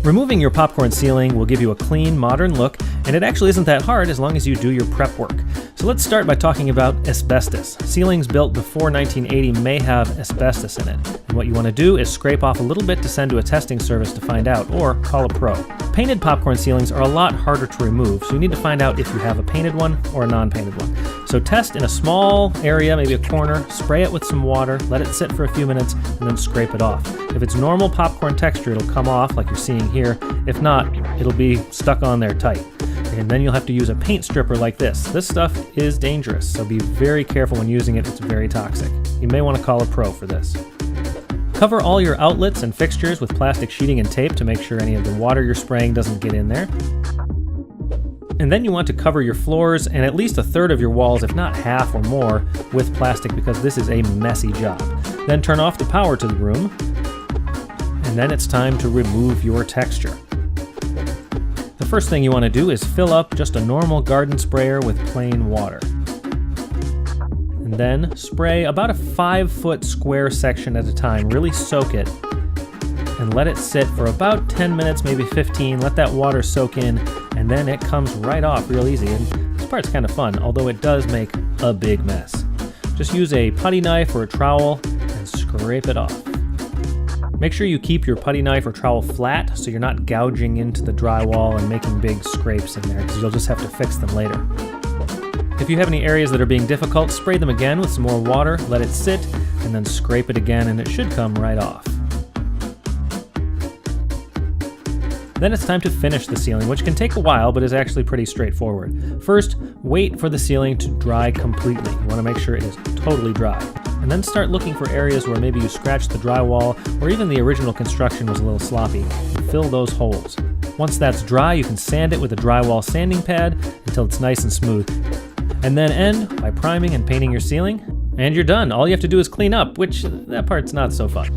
Removing your popcorn ceiling will give you a clean, modern look, and it actually isn't that hard as long as you do your prep work. So let's start by talking about asbestos. Ceilings built before 1980 may have asbestos in it, and what you want to do is scrape off a little bit to send to a testing service to find out, or call a pro. Painted popcorn ceilings are a lot harder to remove, so you need to find out if you have a painted one or a non-painted one. So test in a small area, maybe a corner, spray it with some water, let it sit for a few minutes, and then scrape it off. If it's normal popcorn texture, it'll come off like you're seeing here. If not, it'll be stuck on there tight. And then you'll have to use a paint stripper like this. This stuff is dangerous, so be very careful when using it. It's very toxic. You may want to call a pro for this. Cover all your outlets and fixtures with plastic sheeting and tape to make sure any of the water you're spraying doesn't get in there. And then you want to cover your floors and at least a third of your walls, if not half or more, with plastic because this is a messy job. Then turn off the power to the room, and then it's time to remove your texture. The first thing you want to do is fill up just a normal garden sprayer with plain water. And then spray about a 5-foot square section at a time. Really soak it and let it sit for about 10 minutes, maybe 15. Let that water soak in, and then it comes right off real easy. And this part's kind of fun, although it does make a big mess. Just use a putty knife or a trowel and scrape it off. Make sure you keep your putty knife or trowel flat so you're not gouging into the drywall and making big scrapes in there, because you'll just have to fix them later. If you have any areas that are being difficult, spray them again with some more water, let it sit, and then scrape it again, and it should come right off. Then it's time to finish the ceiling, which can take a while, but is actually pretty straightforward. First, wait for the ceiling to dry completely. You want to make sure it is totally dry. And then start looking for areas where maybe you scratched the drywall, or even the original construction was a little sloppy, and fill those holes. Once that's dry, you can sand it with a drywall sanding pad until it's nice and smooth. And then end by priming and painting your ceiling, and you're done. All you have to do is clean up, which that part's not so fun.